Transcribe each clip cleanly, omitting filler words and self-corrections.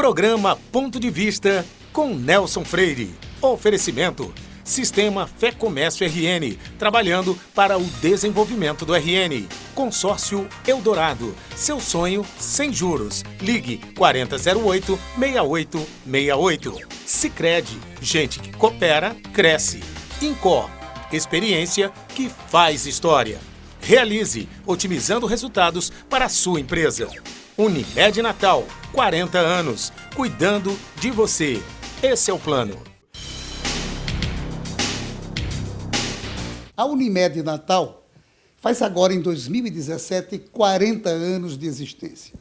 Programa Ponto de Vista com Nelson Freire. Oferecimento: Sistema Fé Comércio RN, trabalhando para o desenvolvimento do RN. Consórcio Eldorado, seu sonho sem juros. Ligue 4008-6868. Sicredi, gente que coopera, cresce. Incor, experiência que faz história. Realize, otimizando resultados para a sua empresa. Unimed Natal, 40 anos, cuidando de você. Esse é o plano. A Unimed Natal faz agora, em 2017, 40 anos de existência.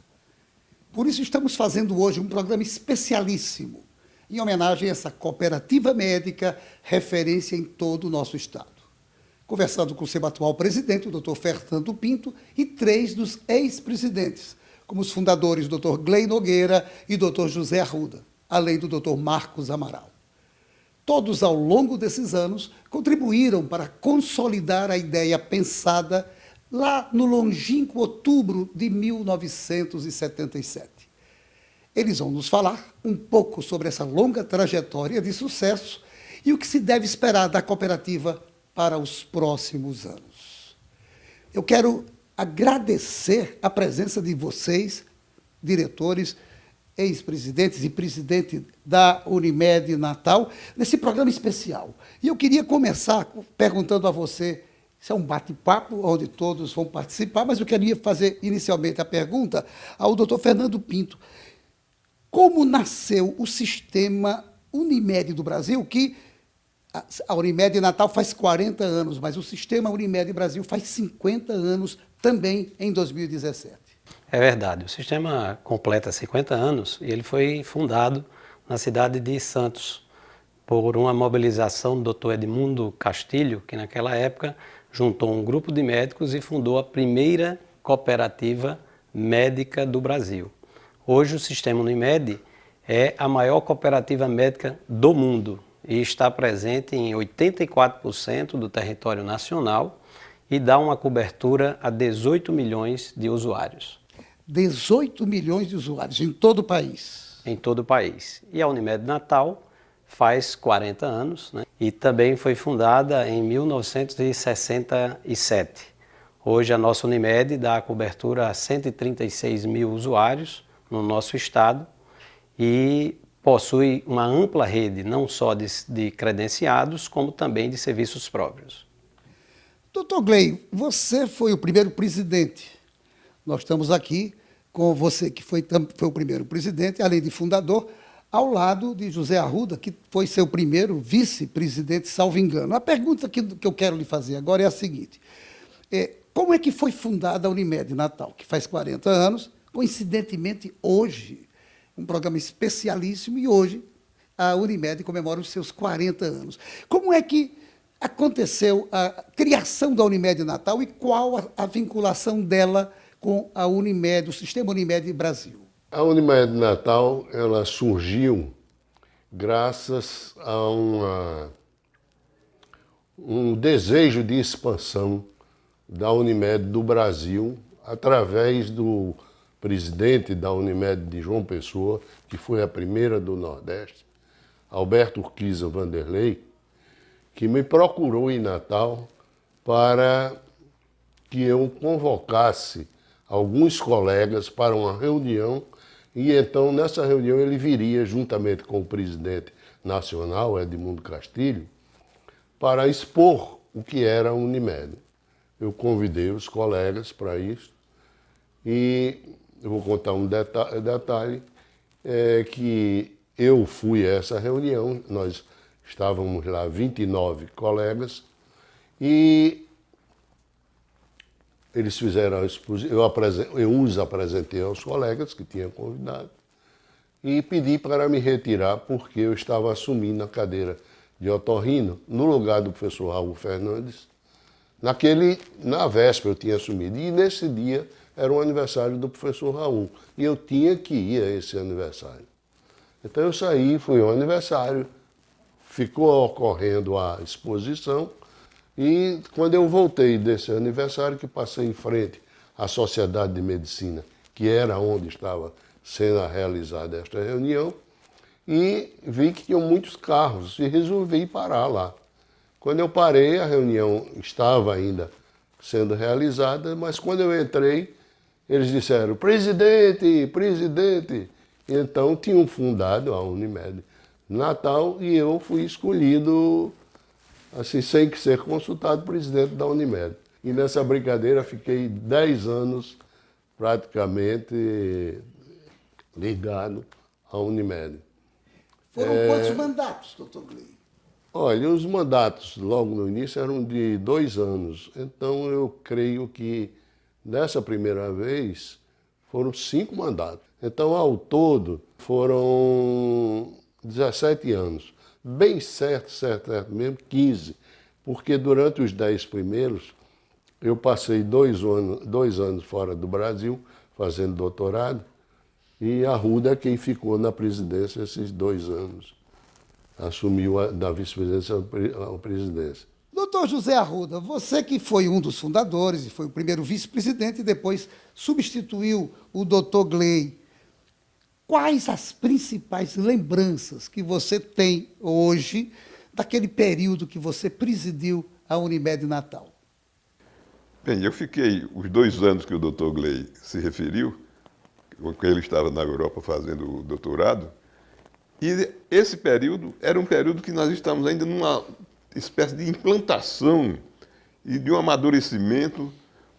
Por isso estamos fazendo hoje um programa especialíssimo, em homenagem a essa cooperativa médica, referência em todo o nosso estado. Conversando com o seu atual presidente, o Dr. Fernando Pinto, e 3 dos ex-presidentes, como os fundadores, o Dr. Gley Nogueira e o Dr. José Arruda, além do Dr. Marcos Amaral. Todos, ao longo desses anos, contribuíram para consolidar a ideia pensada lá no longínquo outubro de 1977. Eles vão nos falar um pouco sobre essa longa trajetória de sucesso e o que se deve esperar da cooperativa para os próximos anos. Eu quero agradecer a presença de vocês, diretores, ex-presidentes e presidente da Unimed Natal, nesse programa especial. E eu queria começar perguntando a você, isso é um bate-papo onde todos vão participar, mas eu queria fazer inicialmente a pergunta ao doutor Fernando Pinto. Como nasceu o sistema Unimed do Brasil, que a Unimed Natal faz 40 anos, mas o sistema Unimed Brasil faz 50 anos também em 2017. É verdade, o sistema completa 50 anos e ele foi fundado na cidade de Santos por uma mobilização do Dr. Edmundo Castilho, que naquela época juntou um grupo de médicos e fundou a primeira cooperativa médica do Brasil. Hoje o sistema Unimed é a maior cooperativa médica do mundo e está presente em 84% do território nacional e dá uma cobertura a 18 milhões de usuários. 18 milhões de usuários em todo o país. Em todo o país. E a Unimed Natal faz 40 anos, né? E também foi fundada em 1967. Hoje a nossa Unimed dá a cobertura a 136 mil usuários no nosso estado e possui uma ampla rede, não só de credenciados, como também de serviços próprios. Doutor Gley, você foi o primeiro presidente. Nós estamos aqui com você, que foi o primeiro presidente, além de fundador, ao lado de José Arruda, que foi seu primeiro vice-presidente, salvo engano. A pergunta que eu quero lhe fazer agora é a seguinte. Como é que foi fundada a Unimed Natal, que faz 40 anos, coincidentemente hoje, um programa especialíssimo, e hoje a Unimed comemora os seus 40 anos. Como é que aconteceu a criação da Unimed Natal e qual a vinculação dela com a Unimed, o sistema Unimed Brasil? A Unimed Natal, ela surgiu graças a um desejo de expansão da Unimed do Brasil através do presidente da Unimed de João Pessoa, que foi a primeira do Nordeste, Alberto Urquiza Vanderlei, que me procurou em Natal para que eu convocasse alguns colegas para uma reunião, e então nessa reunião ele viria juntamente com o presidente nacional, Edmundo Castilho, para expor o que era a Unimed. Eu convidei os colegas para isso e eu vou contar um detalhe, que eu fui a essa reunião, nós estávamos lá 29 colegas e eles fizeram a exposição, eu os apresentei aos colegas que tinham convidado e pedi para me retirar porque eu estava assumindo a cadeira de otorrino no lugar do professor Raul Fernandes. Na véspera eu tinha assumido e nesse dia era o aniversário do professor Raul e eu tinha que ir a esse aniversário. Então eu saí, fui ao aniversário, ficou ocorrendo a exposição. E quando eu voltei desse aniversário, que passei em frente à Sociedade de Medicina, que era onde estava sendo realizada esta reunião, e vi que tinham muitos carros e resolvi parar lá. Quando eu parei, a reunião estava ainda sendo realizada, mas quando eu entrei, eles disseram, presidente, presidente. Então tinham fundado a Unimed Natal e eu fui escolhido, assim, sem ser consultado, presidente da Unimed. E nessa brincadeira fiquei 10 anos praticamente ligado à Unimed. Foram quantos mandatos, doutor Gley? Olha, os mandatos logo no início eram de 2 anos, então eu creio que dessa primeira vez foram 5 mandatos. Então, ao todo, foram 17 anos. Bem certo mesmo, 15, porque durante os 10 primeiros eu passei 2 anos fora do Brasil, fazendo doutorado, e Arruda é quem ficou na presidência esses 2 anos. Assumiu da vice-presidência à presidência. Doutor José Arruda, você que foi um dos fundadores e foi o primeiro vice-presidente e depois substituiu o doutor Gley, quais as principais lembranças que você tem hoje daquele período que você presidiu a Unimed Natal? Bem, eu fiquei os 2 anos que o doutor Gley se referiu, que ele estava na Europa fazendo o doutorado, e esse período era um período que nós estávamos ainda numa espécie de implantação e de um amadurecimento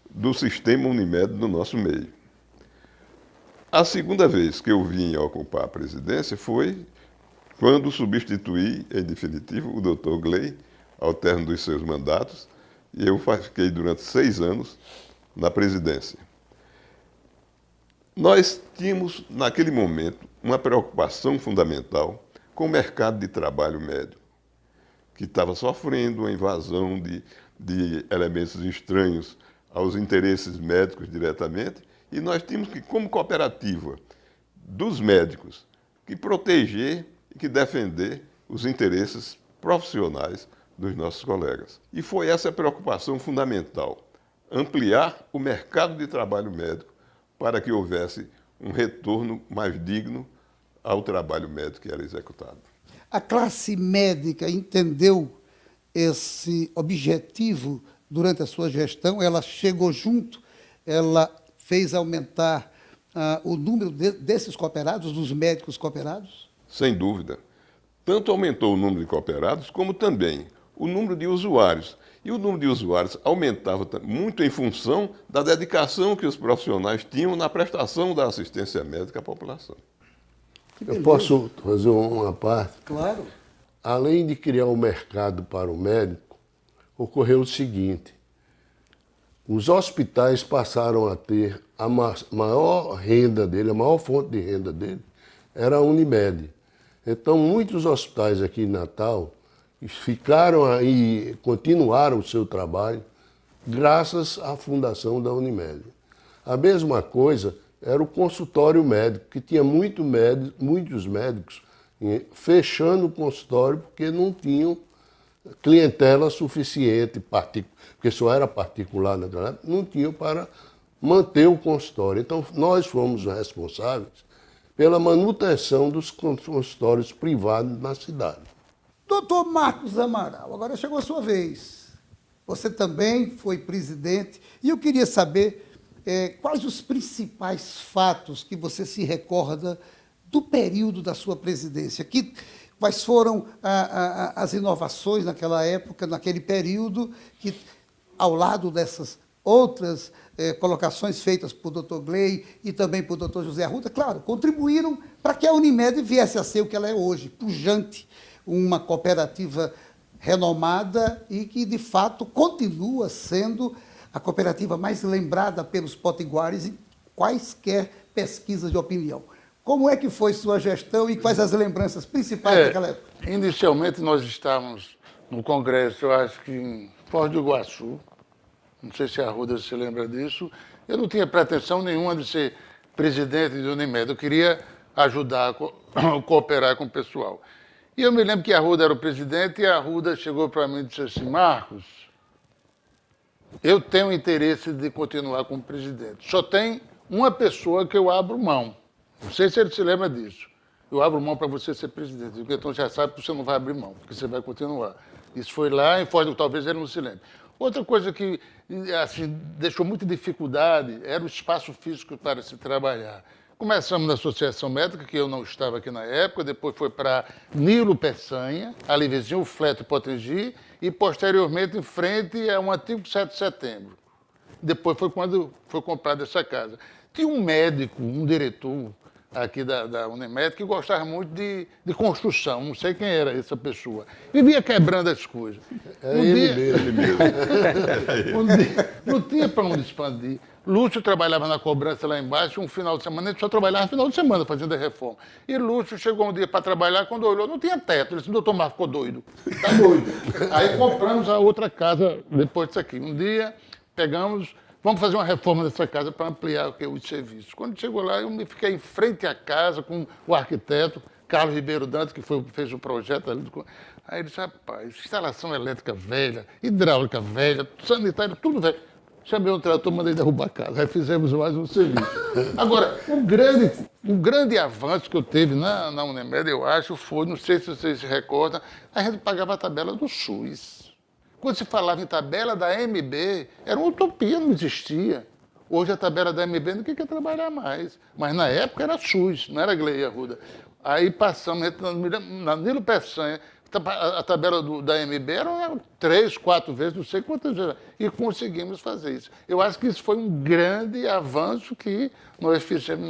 do sistema Unimed no nosso meio. A segunda vez que eu vim a ocupar a presidência foi quando substituí, em definitivo, o doutor Gley, ao término dos seus mandatos, e eu fiquei durante 6 anos na presidência. Nós tínhamos, naquele momento, uma preocupação fundamental com o mercado de trabalho médico, que estava sofrendo uma invasão de elementos estranhos aos interesses médicos diretamente, e nós tínhamos que, como cooperativa dos médicos, que proteger e que defender os interesses profissionais dos nossos colegas. E foi essa a preocupação fundamental, ampliar o mercado de trabalho médico para que houvesse um retorno mais digno ao trabalho médico que era executado. A classe médica entendeu esse objetivo durante a sua gestão, ela chegou junto, ela fez aumentar o número desses cooperados, dos médicos cooperados? Sem dúvida. Tanto aumentou o número de cooperados, como também o número de usuários. E o número de usuários aumentava muito em função da dedicação que os profissionais tinham na prestação da assistência médica à população. Eu posso fazer uma parte? Claro. Além de criar um mercado para o médico, ocorreu o seguinte: os hospitais passaram a ter a maior renda dele, a maior fonte de renda dele, era a Unimed. Então, muitos hospitais aqui em Natal ficaram aí, continuaram o seu trabalho graças à fundação da Unimed. A mesma coisa era o consultório médico, que tinha muitos médicos fechando o consultório porque não tinham clientela suficiente, porque só era particular naquela época, não tinham para manter o consultório. Então, nós fomos responsáveis pela manutenção dos consultórios privados na cidade. Doutor Marcos Amaral, agora chegou a sua vez. Você também foi presidente e eu queria saber quais os principais fatos que você se recorda do período da sua presidência. Quais foram as inovações naquela época, naquele período, que, ao lado dessas outras colocações feitas por Dr. Gley e também por Dr. José Arruda, claro, contribuíram para que a Unimed viesse a ser o que ela é hoje, pujante, uma cooperativa renomada e que, de fato, continua sendo a cooperativa mais lembrada pelos potiguares em quaisquer pesquisas de opinião. Como é que foi sua gestão e quais as lembranças principais daquela época? Inicialmente nós estávamos no Congresso, eu acho que em Foz do Iguaçu, não sei se a Arruda se lembra disso. Eu não tinha pretensão nenhuma de ser presidente da Unimed, eu queria ajudar, cooperar com o pessoal. E eu me lembro que a Arruda era o presidente e a Arruda chegou para mim e disse assim: Marcos, eu tenho interesse de continuar como presidente. Só tem uma pessoa que eu abro mão, Não sei se ele se lembra disso. Eu abro mão para você ser presidente. Então já sabe que você não vai abrir mão, porque você vai continuar. Isso foi lá em Foz do Iguaçu, talvez ele não se lembre. Outra coisa que assim, deixou muita dificuldade era o espaço físico para se trabalhar. Começamos na Associação Médica, que eu não estava aqui na época, depois foi para Nilo Peçanha, ali vizinho o Fleto Potegi, e posteriormente em frente a um antigo 7 de setembro. Depois foi quando foi comprada essa casa. Tinha um médico, um diretor aqui da Unimed, que gostava muito de construção, não sei quem era essa pessoa. Vivia quebrando as coisas. Ele mesmo. Não tinha para onde expandir. Lúcio trabalhava na cobrança lá embaixo, um final de semana, ele só trabalhava no final de semana fazendo a reforma. E Lúcio chegou um dia para trabalhar, quando olhou, não tinha teto. Ele disse, doutor Marcos, ficou doido. Está doido. Aí compramos a outra casa depois disso aqui. Um dia pegamos, vamos fazer uma reforma dessa casa para ampliar os serviços. Quando chegou lá, eu me fiquei em frente à casa com o arquiteto, Carlos Ribeiro Dantas, que fez o projeto ali. Aí ele disse, rapaz, instalação elétrica velha, hidráulica velha, sanitário, tudo velho. Chamei um trator, mandei derrubar a casa. Aí fizemos mais um serviço. Agora, o grande avanço que eu teve na Unimed, eu acho, foi, não sei se vocês se recordam, a gente pagava a tabela do SUS. Quando se falava em tabela da MB, era uma utopia, não existia. Hoje a tabela da MB ninguém quer trabalhar mais. Mas na época era SUS, não era Gleia Arruda. Aí passamos, na Nilo Peçanha, a tabela da MB era 3, 4 vezes, não sei quantas vezes, e conseguimos fazer isso. Eu acho que isso foi um grande avanço que nós fizemos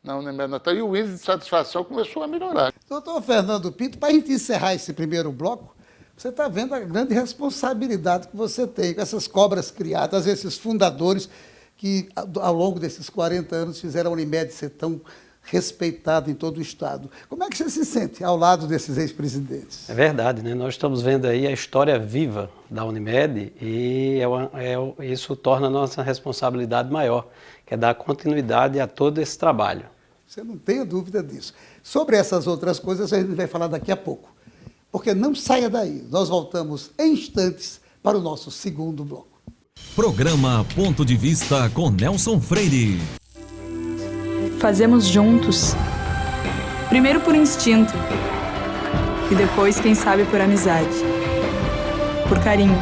na Unimed Natal, e o índice de satisfação começou a melhorar. Doutor Fernando Pinto, para a gente encerrar esse primeiro bloco, você está vendo a grande responsabilidade que você tem com essas cobras criadas, esses fundadores que, ao longo desses 40 anos, fizeram a Unimed ser tão respeitado em todo o Estado. Como é que você se sente ao lado desses ex-presidentes? É verdade, né? Nós estamos vendo aí a história viva da Unimed e isso torna a nossa responsabilidade maior, que é dar continuidade a todo esse trabalho. Você não tenha dúvida disso. Sobre essas outras coisas a gente vai falar daqui a pouco, porque não saia daí. Nós voltamos em instantes para o nosso segundo bloco. Programa Ponto de Vista com Nelson Freire. Fazemos juntos. Primeiro por instinto. E depois, quem sabe, por amizade. Por carinho.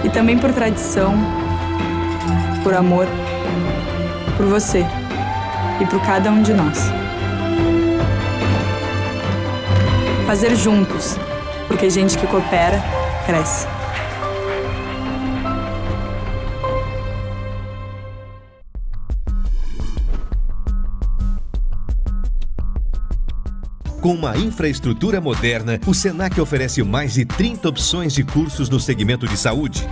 E também por tradição. Por amor. Por você. E por cada um de nós. Fazer juntos. Porque gente que coopera, cresce. Com uma infraestrutura moderna, o Senac oferece mais de 30 opções de cursos no segmento de saúde.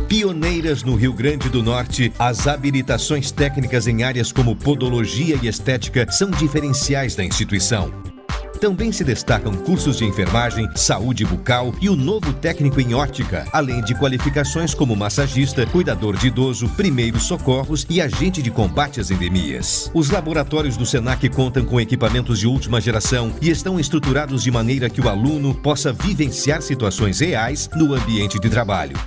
Pioneiras no Rio Grande do Norte, as habilitações técnicas em áreas como podologia e estética são diferenciais da instituição. Também se destacam cursos de enfermagem, saúde bucal e o novo técnico em ótica, além de qualificações como massagista, cuidador de idoso, primeiros socorros e agente de combate às endemias. Os laboratórios do Senac contam com equipamentos de última geração e estão estruturados de maneira que o aluno possa vivenciar situações reais no ambiente de trabalho.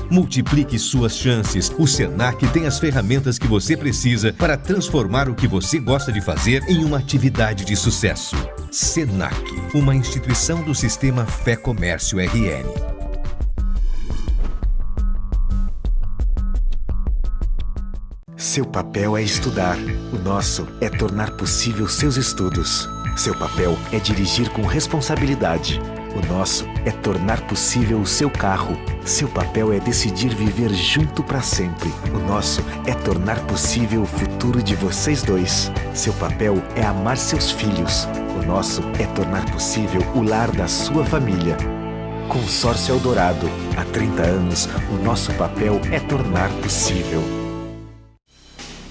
Multiplique suas chances. O Senac tem as ferramentas que você precisa para transformar o que você gosta de fazer em uma atividade de sucesso. Senac, uma instituição do Sistema Fé Comércio RN. Seu papel é estudar. O nosso é tornar possível seus estudos. Seu papel é dirigir com responsabilidade. O nosso é tornar possível o seu carro. Seu papel é decidir viver junto para sempre. O nosso é tornar possível o futuro de vocês dois. Seu papel é amar seus filhos. O nosso é tornar possível o lar da sua família. Consórcio Eldorado. Há 30 anos, o nosso papel é tornar possível.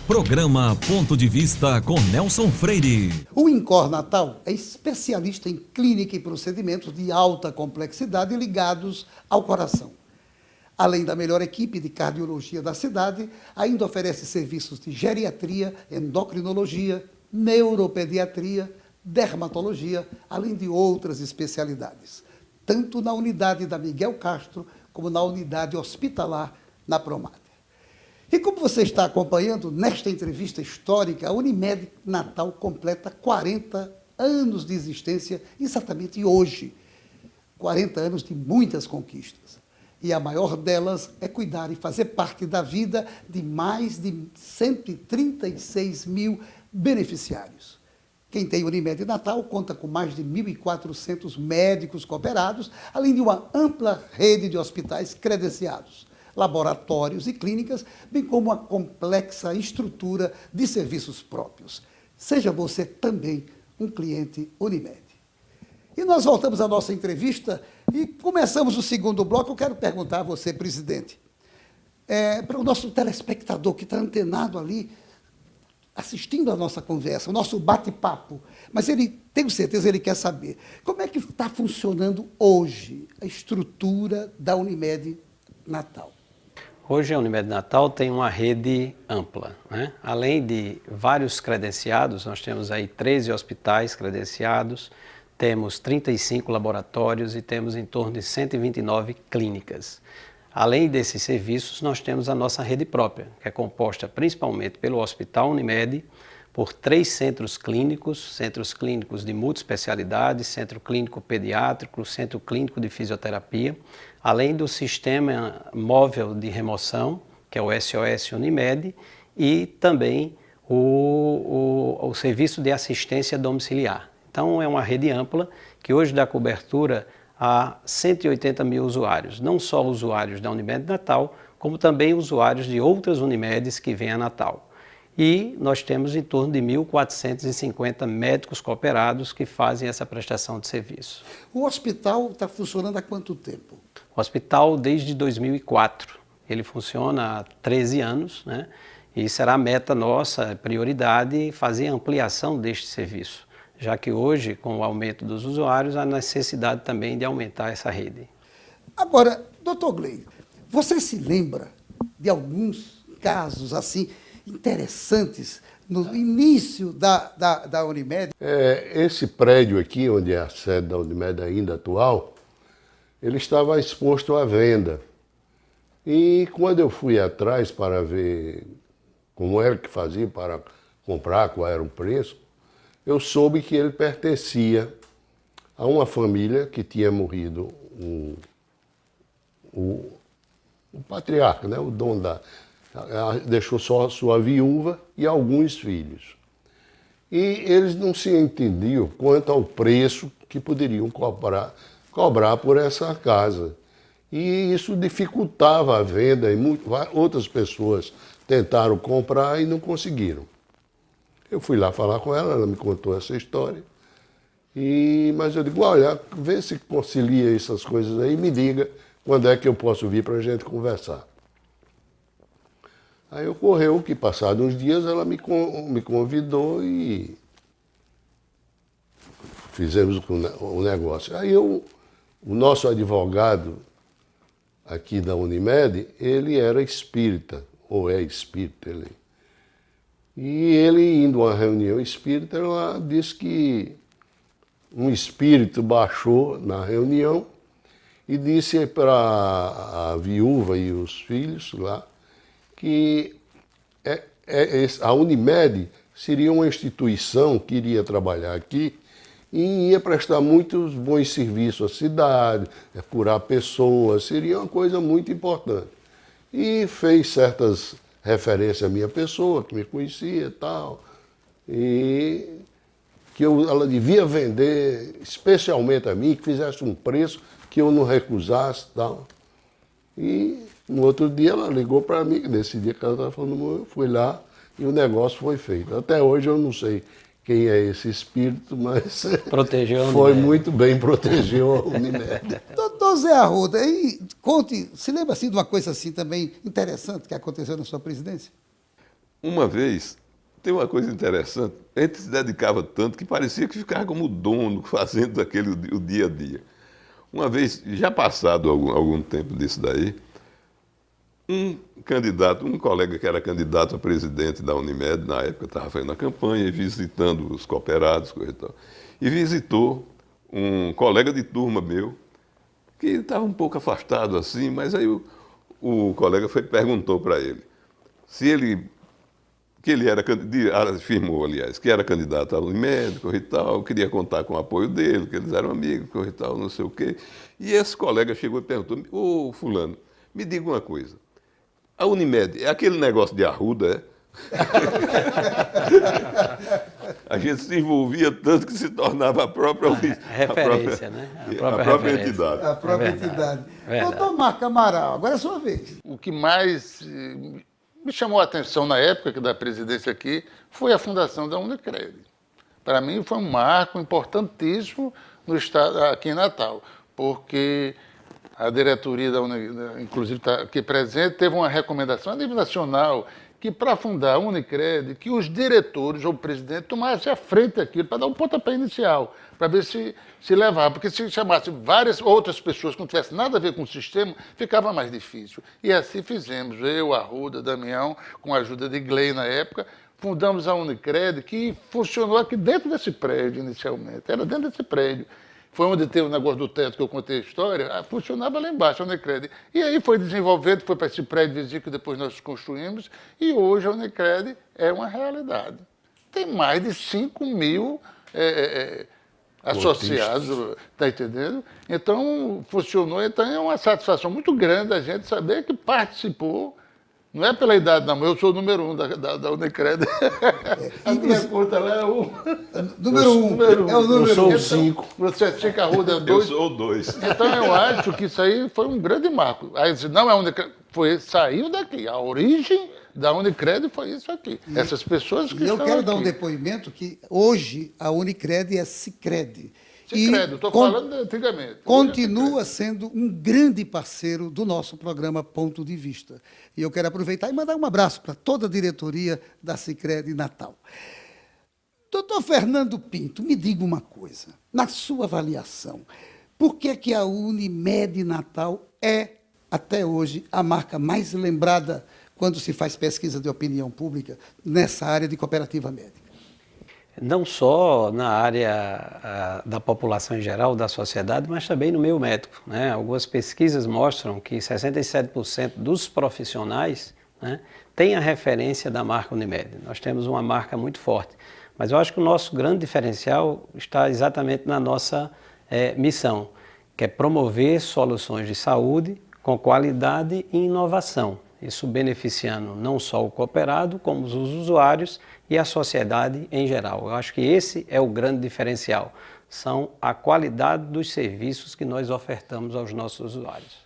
Programa Ponto de Vista com Nelson Freire. O INCOR Natal é especialista em clínica e procedimentos de alta complexidade ligados ao coração. Além da melhor equipe de cardiologia da cidade, ainda oferece serviços de geriatria, endocrinologia, neuropediatria, dermatologia, além de outras especialidades, tanto na unidade da Miguel Castro como na unidade hospitalar na Promáter. E como você está acompanhando, nesta entrevista histórica, a Unimed Natal completa 40 anos de existência exatamente hoje. 40 anos de muitas conquistas. E a maior delas é cuidar e fazer parte da vida de mais de 136 mil beneficiários. Quem tem Unimed Natal conta com mais de 1.400 médicos cooperados, além de uma ampla rede de hospitais credenciados, laboratórios e clínicas, bem como uma complexa estrutura de serviços próprios. Seja você também um cliente Unimed. E nós voltamos à nossa entrevista e começamos o segundo bloco. Eu quero perguntar a você, presidente, para o nosso telespectador que está antenado ali, assistindo a nossa conversa, o nosso bate-papo, mas tenho certeza, ele quer saber como é que está funcionando hoje a estrutura da Unimed Natal. Hoje a Unimed Natal tem uma rede ampla, né? Além de vários credenciados, nós temos aí 13 hospitais credenciados, temos 35 laboratórios e temos em torno de 129 clínicas. Além desses serviços, nós temos a nossa rede própria, que é composta principalmente pelo Hospital Unimed, por 3 centros clínicos de multiespecialidade, centro clínico pediátrico, centro clínico de fisioterapia, além do sistema móvel de remoção, que é o SOS Unimed, e também o serviço de assistência domiciliar. Então é uma rede ampla que hoje dá cobertura a 180 mil usuários, não só usuários da Unimed Natal, como também usuários de outras Unimedes que vêm a Natal. E nós temos em torno de 1.450 médicos cooperados que fazem essa prestação de serviço. O hospital está funcionando há quanto tempo? O hospital desde 2004. Ele funciona há 13 anos, né? E será meta nossa, prioridade, fazer a ampliação deste serviço, já que hoje, com o aumento dos usuários, há necessidade também de aumentar essa rede. Agora, doutor Gleide, você se lembra de alguns casos assim interessantes no início da Unimed? Esse prédio aqui, onde é a sede da Unimed ainda atual, ele estava exposto à venda. E quando eu fui atrás para ver como era que fazia para comprar, qual era o preço, eu soube que ele pertencia a uma família que tinha morrido o patriarca, né, o dono deixou só sua viúva e alguns filhos. E eles não se entendiam quanto ao preço que poderiam cobrar por essa casa. E isso dificultava a venda e outras pessoas tentaram comprar e não conseguiram. Eu fui lá falar com ela, ela me contou essa história. Mas eu digo, olha, vê se concilia essas coisas aí e me diga quando é que eu posso vir para a gente conversar. Aí ocorreu que, passados uns dias, ela me convidou e fizemos o negócio. Aí o nosso advogado aqui da Unimed, ele era espírita, ou é espírita. E ele, indo a uma reunião espírita, ela disse que um espírito baixou na reunião e disse para a viúva e os filhos lá que a Unimed seria uma instituição que iria trabalhar aqui e ia prestar muitos bons serviços à cidade, curar pessoas, seria uma coisa muito importante. E fez certas referências à minha pessoa, que me conhecia e tal, e que ela devia vender especialmente a mim, que fizesse um preço que eu não recusasse e tal. E no outro dia ela ligou para mim, nesse dia que ela estava falando, eu fui lá e o negócio foi feito. Até hoje eu não sei quem é esse espírito, mas foi muito bem, protegeu a Unimed. Doutor Zé Arruda, conte, se lembra assim de uma coisa assim também interessante que aconteceu na sua presidência? Uma vez, tem uma coisa interessante, a gente se dedicava tanto que parecia que ficava como dono, fazendo o dia a dia. Uma vez, já passado algum tempo disso daí, um colega que era candidato a presidente da Unimed, na época estava fazendo a campanha e visitando os cooperados, coisa e tal, e visitou um colega de turma meu, que estava um pouco afastado assim, mas aí o colega perguntou para ele, que ele afirmou, aliás, que era candidato a Unimed, coisa e tal, queria contar com o apoio dele, que eles eram amigos, coisa e tal, não sei o quê. E esse colega chegou e perguntou: ô fulano, me diga uma coisa, a Unimed é aquele negócio de Arruda, é? A gente se envolvia tanto que se tornava a própria referência, né? A própria entidade. A própria entidade. Doutor Marco Amaral, agora é a sua vez. O que mais me chamou a atenção na época da presidência aqui foi a fundação da Unicred. Para mim foi um marco importantíssimo no estado, aqui em Natal, porque a diretoria da Unicred, inclusive está aqui presente, teve uma recomendação a nível nacional que para fundar a Unicred, que os diretores ou o presidente tomassem a frente daquilo para dar um pontapé inicial, para ver se levava. Porque se chamasse várias outras pessoas que não tivessem nada a ver com o sistema, ficava mais difícil. E assim fizemos. Eu, Arruda, Damião, com a ajuda de Glei na época, fundamos a Unicred, que funcionou aqui dentro desse prédio inicialmente. Era dentro desse prédio. Foi onde teve o negócio do teto que eu contei a história, funcionava lá embaixo, a Unicred. E aí foi desenvolvendo, foi para esse prédio vizinho que depois nós construímos, e hoje a Unicred é uma realidade. Tem mais de 5 mil associados, está entendendo? Então, funcionou, então é uma satisfação muito grande a gente saber que participou. Não é pela idade, não, eu sou o número 1 da Unicred. A minha conta lá é o... Número 1. É o número 1. Eu sou o 5. Você é 5, Arruda é 2. Eu sou o 2. Então eu acho que isso aí foi um grande marco. Aí não é a Unicred, saiu daqui. A origem da Unicred foi isso aqui. Essas pessoas que eu estão quero aqui. dar um depoimento que hoje a Unicred é Sicredi. Sicredi, estou falando antigamente. Continua sendo um grande parceiro do nosso programa Ponto de Vista. E eu quero aproveitar e mandar um abraço para toda a diretoria da Sicredi Natal. Doutor Fernando Pinto, me diga uma coisa. Na sua avaliação, por que que a Unimed Natal é, até hoje, a marca mais lembrada quando se faz pesquisa de opinião pública nessa área de cooperativa médica? Não só na área da população em geral, da sociedade, mas também no meio médico, né? Algumas pesquisas mostram que 67% dos profissionais, né, têm a referência da marca Unimed. Nós temos uma marca muito forte, mas eu acho que o nosso grande diferencial está exatamente na nossa missão, que é promover soluções de saúde com qualidade e inovação. Isso beneficiando não só o cooperado, como os usuários e a sociedade em geral. Eu acho que esse é o grande diferencial, são a qualidade dos serviços que nós ofertamos aos nossos usuários.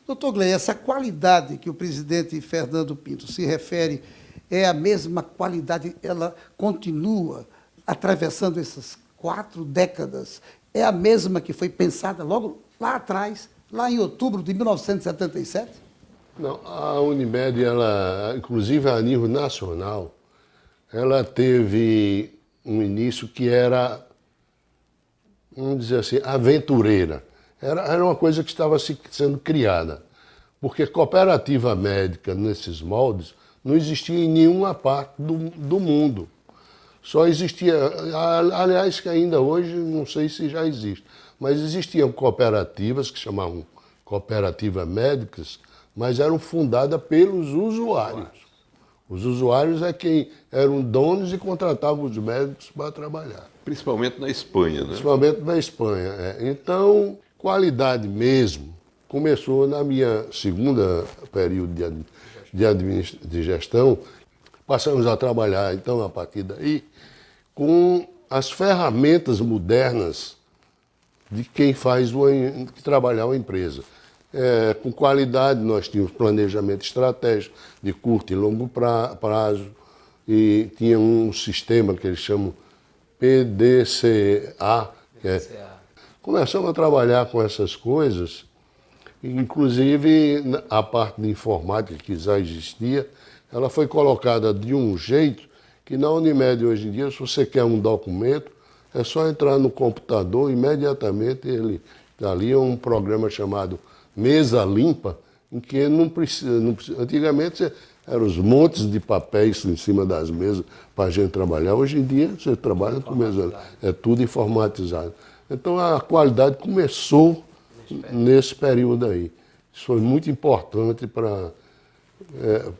Doutor Glei, essa qualidade que o presidente Fernando Pinto se refere é a mesma qualidade, ela continua atravessando essas 4 décadas, é a mesma que foi pensada logo lá atrás, lá em outubro de 1977? Não, a Unimed, ela, inclusive a nível nacional, ela teve um início que era, vamos dizer assim, aventureira. Era uma coisa que estava sendo criada, porque cooperativa médica nesses moldes não existia em nenhuma parte do mundo. Só existia, aliás, que ainda hoje não sei se já existe, mas existiam cooperativas que chamavam cooperativas médicas, mas eram fundadas pelos usuários. Os usuários é quem eram donos e contratavam os médicos para trabalhar. Principalmente na Espanha, né? Principalmente na Espanha. Então, qualidade mesmo começou na minha segunda período de gestão. Passamos a trabalhar, então, a partir daí, com as ferramentas modernas de quem que trabalhar uma empresa. Com qualidade, nós tínhamos planejamento estratégico de curto e longo prazo, e tinha um sistema que eles chamam PDCA. Começamos a trabalhar com essas coisas, inclusive a parte de informática que já existia, ela foi colocada de um jeito que na Unimed hoje em dia, se você quer um documento, é só entrar no computador, imediatamente ele está ali, é um programa chamado Mesa Limpa, em que não precisa, antigamente eram os montes de papéis em cima das mesas para a gente trabalhar. Hoje em dia você trabalha com mesa, é tudo informatizado. Então a qualidade começou nesse período aí. Isso foi muito importante para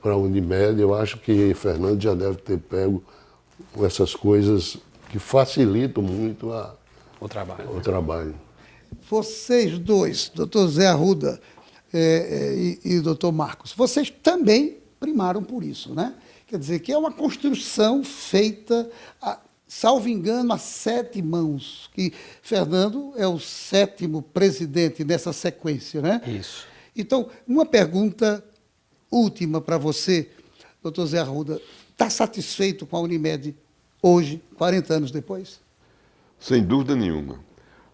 para a Unimed. Eu acho que Fernando já deve ter pego com essas coisas que facilitam muito o trabalho. o trabalho. Vocês dois, doutor Zé Arruda e doutor Marcos, vocês também primaram por isso, né? Quer dizer, que é uma construção feita, salvo engano, a 7 mãos, que Fernando é o 7º presidente nessa sequência, né? Isso. Então, uma pergunta última para você, doutor Zé Arruda. Está satisfeito com a Unimed hoje, 40 anos depois? Sem dúvida nenhuma.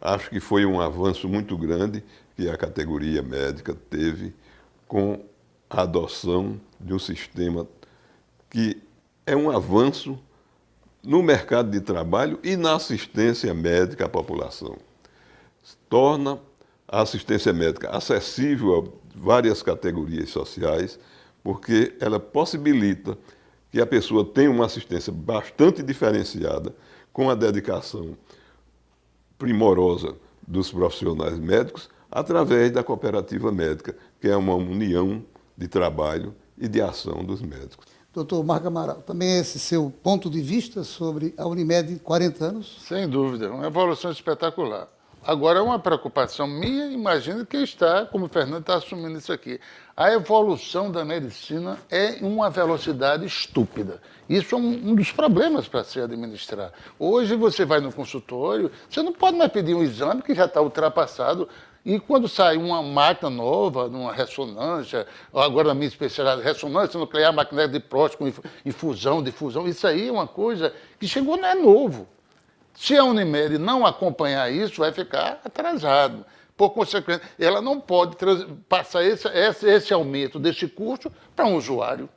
Acho que foi um avanço muito grande que a categoria médica teve com a adoção de um sistema que é um avanço no mercado de trabalho e na assistência médica à população. Torna a assistência médica acessível a várias categorias sociais, porque ela possibilita que a pessoa tenha uma assistência bastante diferenciada, com a dedicação primorosa dos profissionais médicos, através da cooperativa médica, que é uma união de trabalho e de ação dos médicos. Doutor Marco Amaral, também é esse seu ponto de vista sobre a Unimed de 40 anos? Sem dúvida, uma evolução espetacular. Agora, é uma preocupação minha, imagino que está, como o Fernando está assumindo isso aqui. A evolução da medicina é uma velocidade estúpida. Isso é um dos problemas para se administrar. Hoje você vai no consultório, você não pode mais pedir um exame que já está ultrapassado. E quando sai uma máquina nova, uma ressonância, agora na minha especialidade, ressonância nuclear, magnética de próstata, infusão, difusão, isso aí é uma coisa que chegou, não é novo. Se a Unimed não acompanhar isso, vai ficar atrasado. Por consequência, ela não pode passar esse aumento desse custo para um usuário.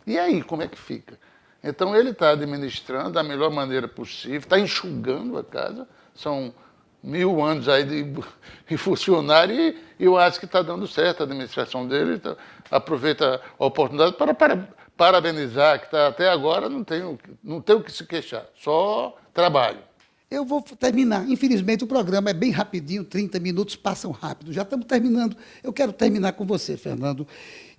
E aí, como é que fica? Então, ele está administrando da melhor maneira possível, está enxugando a casa, são 1000 anos aí de funcionário e eu acho que está dando certo a administração dele. Então, aproveita a oportunidade para parabenizar, que está até agora não tem o que se queixar, só trabalho. Eu vou terminar. Infelizmente, o programa é bem rapidinho, 30 minutos passam rápido. Já estamos terminando. Eu quero terminar com você, Fernando.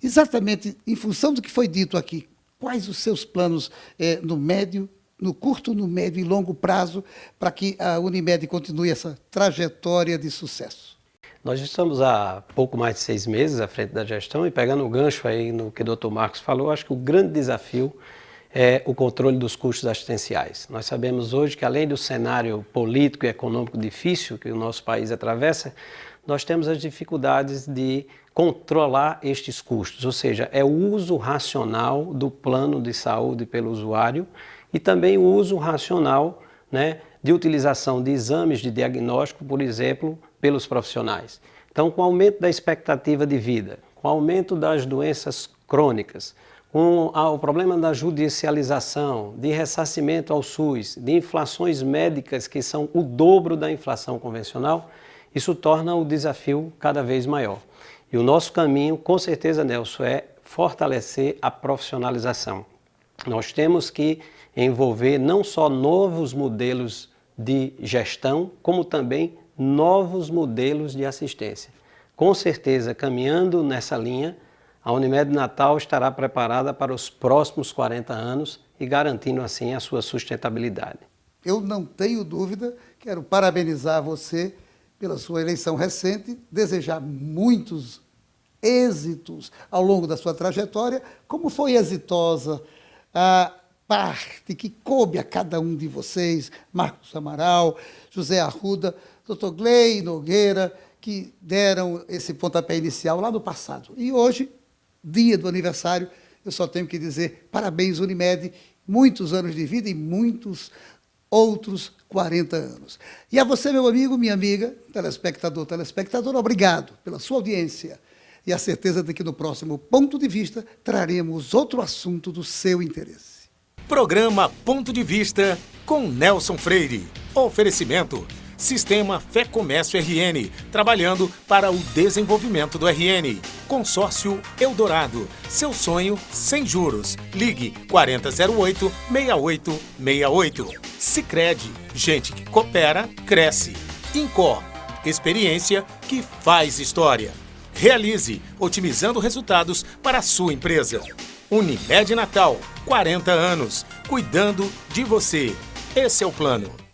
Exatamente em função do que foi dito aqui, quais os seus planos no curto, no médio e longo prazo para que a Unimed continue essa trajetória de sucesso? Nós estamos há pouco mais de 6 meses à frente da gestão e pegando o gancho aí no que o Dr. Marcos falou, acho que o grande desafio é o controle dos custos assistenciais. Nós sabemos hoje que, além do cenário político e econômico difícil que o nosso país atravessa, nós temos as dificuldades de controlar estes custos, ou seja, é o uso racional do plano de saúde pelo usuário e também o uso racional, de utilização de exames de diagnóstico, por exemplo, pelos profissionais. Então, com o aumento da expectativa de vida, com o aumento das doenças crônicas, com o problema da judicialização, de ressarcimento ao SUS, de inflações médicas que são o dobro da inflação convencional, isso torna o desafio cada vez maior. E o nosso caminho, com certeza, Nelson, é fortalecer a profissionalização. Nós temos que envolver não só novos modelos de gestão, como também novos modelos de assistência. Com certeza, caminhando nessa linha, a Unimed Natal estará preparada para os próximos 40 anos e garantindo assim a sua sustentabilidade. Eu não tenho dúvida, quero parabenizar você pela sua eleição recente, desejar muitos êxitos ao longo da sua trajetória, como foi exitosa a parte que coube a cada um de vocês, Marcos Amaral, José Arruda, Dr. Gley Nogueira, que deram esse pontapé inicial lá no passado. E hoje, dia do aniversário, eu só tenho que dizer parabéns, Unimed, muitos anos de vida e muitos outros 40 anos. E a você, meu amigo, minha amiga, telespectadora, obrigado pela sua audiência e a certeza de que no próximo Ponto de Vista traremos outro assunto do seu interesse. Programa Ponto de Vista com Nelson Freire. Oferecimento Sistema Fé Comércio RN, trabalhando para o desenvolvimento do RN. Consórcio Eldorado, seu sonho sem juros. Ligue 4008-6868. Sicredi, gente que coopera, cresce. Incor, experiência que faz história. Realize, otimizando resultados para a sua empresa. Unimed Natal, 40 anos, cuidando de você. Esse é o plano.